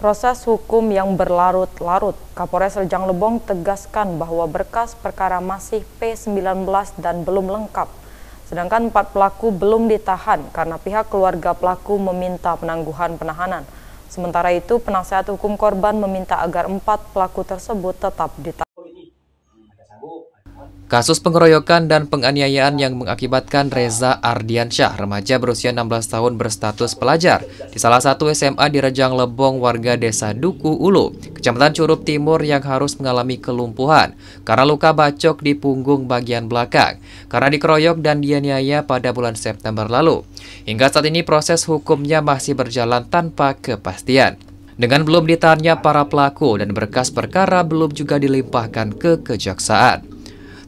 Proses hukum yang berlarut-larut, Kapolres Rejang Lebong tegaskan bahwa berkas perkara masih P19 dan belum lengkap. Sedangkan 4 pelaku belum ditahan karena pihak keluarga pelaku meminta penangguhan penahanan. Sementara itu, penasehat hukum korban meminta agar 4 pelaku tersebut tetap ditahan. Kasus pengeroyokan dan penganiayaan yang mengakibatkan Reza Ardiansyah, remaja berusia 16 tahun berstatus pelajar, di salah satu SMA di Rejang Lebong, warga desa Duku Ulu, Kecamatan Curup Timur yang harus mengalami kelumpuhan karena luka bacok di punggung bagian belakang, karena dikeroyok dan dianiaya pada bulan September lalu. Hingga saat ini proses hukumnya masih berjalan tanpa kepastian. Dengan belum ditahannya para pelaku dan berkas perkara belum juga dilimpahkan ke kejaksaan.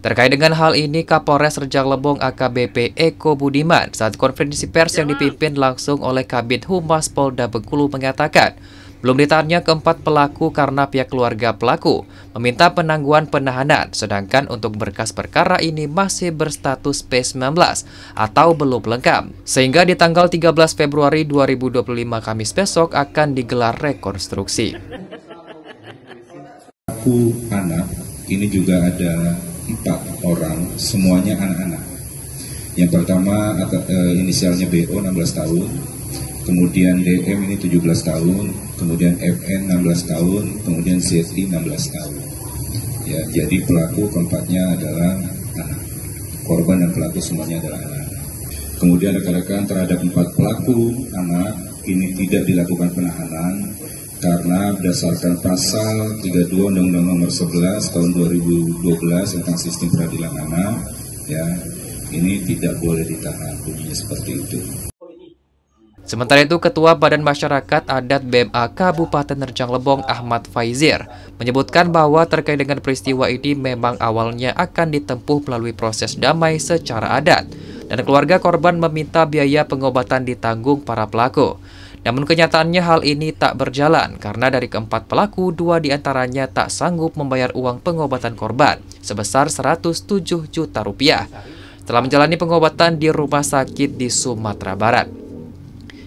Terkait dengan hal ini, Kapolres Rejang Lebong AKBP Eko Budiman saat konferensi pers yang dipimpin langsung oleh Kabid Humas Polda Bengkulu mengatakan, belum ditahannya keempat pelaku karena pihak keluarga pelaku meminta penangguhan penahanan, sedangkan untuk berkas perkara ini masih berstatus P19 atau belum lengkap. Sehingga di tanggal 13 Februari 2025 Kamis besok akan digelar rekonstruksi. Pelaku anak ini juga ada 4 orang, semuanya anak-anak. Yang pertama inisialnya BO 16 tahun, kemudian DM ini 17 tahun, kemudian FN 16 tahun, kemudian ZI 16 tahun. Ya, jadi pelaku keempatnya adalah anak. Korban dan pelaku semuanya adalah anak. Kemudian rekan-rekan terhadap 4 pelaku anak ini tidak dilakukan penahanan karena berdasarkan pasal 32 Undang-Undang Nomor 11 Tahun 2012 tentang Sistem Peradilan Anak, ya, ini tidak boleh ditahan, bunyinya seperti itu. Sementara itu, Ketua Badan Masyarakat Adat BMA Kabupaten Rejang Lebong Ahmad Faizir menyebutkan bahwa terkait dengan peristiwa ini memang awalnya akan ditempuh melalui proses damai secara adat dan keluarga korban meminta biaya pengobatan ditanggung para pelaku. Namun kenyataannya hal ini tak berjalan karena dari keempat pelaku, 2 diantaranya tak sanggup membayar uang pengobatan korban sebesar 107 juta rupiah setelah menjalani pengobatan di rumah sakit di Sumatera Barat.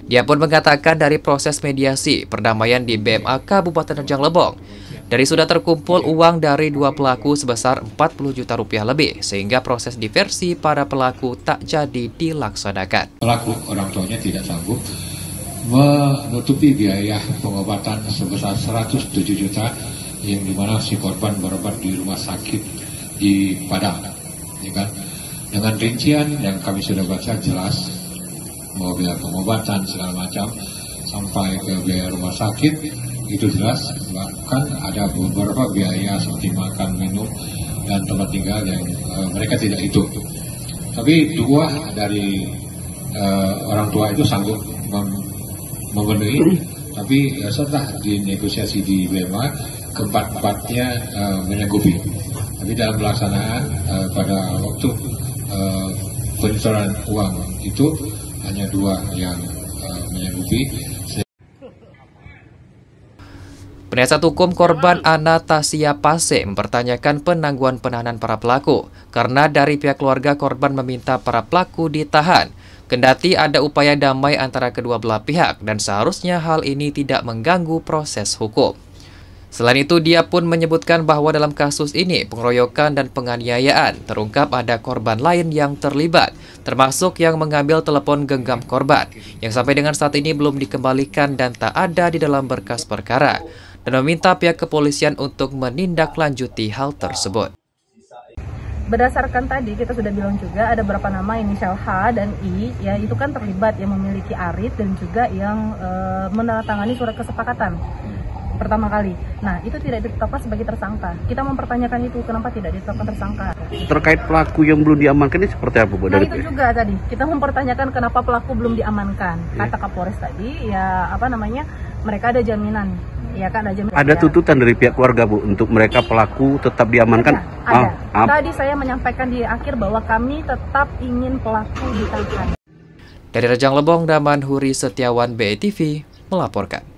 Dia pun mengatakan dari proses mediasi perdamaian di BMA Kabupaten Rejang Lebong, dari sudah terkumpul uang dari 2 pelaku sebesar 40 juta rupiah lebih, sehingga proses diversi para pelaku tak jadi dilaksanakan. Pelaku orang tuanya tidak sanggup menutupi biaya pengobatan sebesar 107 juta yang dimana si korban berobat di rumah sakit di Padang, ya kan? Dengan rincian yang kami sudah baca jelas bahwa biaya pengobatan segala macam sampai ke biaya rumah sakit itu jelas, bahkan ada beberapa biaya seperti makan, minum, dan tempat tinggal yang mereka tidak hitung. Tapi 2 dari orang tua itu sanggup memenuhi, tapi setelah dinegosiasi di BMA, keempat-empatnya menyanggupi. Tapi dalam pelaksanaan pada waktu penyetoran uang itu hanya 2 yang menyanggupi. Penasihat hukum korban Anastasia Pase mempertanyakan penangguhan penahanan para pelaku karena dari pihak keluarga korban meminta para pelaku ditahan. Kendati ada upaya damai antara kedua belah pihak dan seharusnya hal ini tidak mengganggu proses hukum. Selain itu, dia pun menyebutkan bahwa dalam kasus ini pengeroyokan dan penganiayaan terungkap ada korban lain yang terlibat, termasuk yang mengambil telepon genggam korban, yang sampai dengan saat ini belum dikembalikan dan tak ada di dalam berkas perkara, dan meminta pihak kepolisian untuk menindaklanjuti hal tersebut. Berdasarkan tadi kita sudah bilang juga ada beberapa nama inisial H dan I, ya itu kan terlibat yang memiliki arit dan juga yang menandatangani surat kesepakatan pertama kali. Nah itu tidak ditetapkan sebagai tersangka. Kita mempertanyakan itu kenapa tidak ditetapkan tersangka. Terkait pelaku yang belum diamankan ini seperti apa, Bu? Nah itu juga tadi kita mempertanyakan kenapa pelaku belum diamankan. Kata Kapolres tadi, ya apa namanya, mereka ada jaminan. Ya kan, ada tuntutan dari pihak keluarga, Bu, untuk mereka pelaku tetap diamankan? Ada. Tadi saya menyampaikan di akhir bahwa kami tetap ingin pelaku ditahan. Dari Rejang Lebong, Daman Huri Setiawan, BETV melaporkan.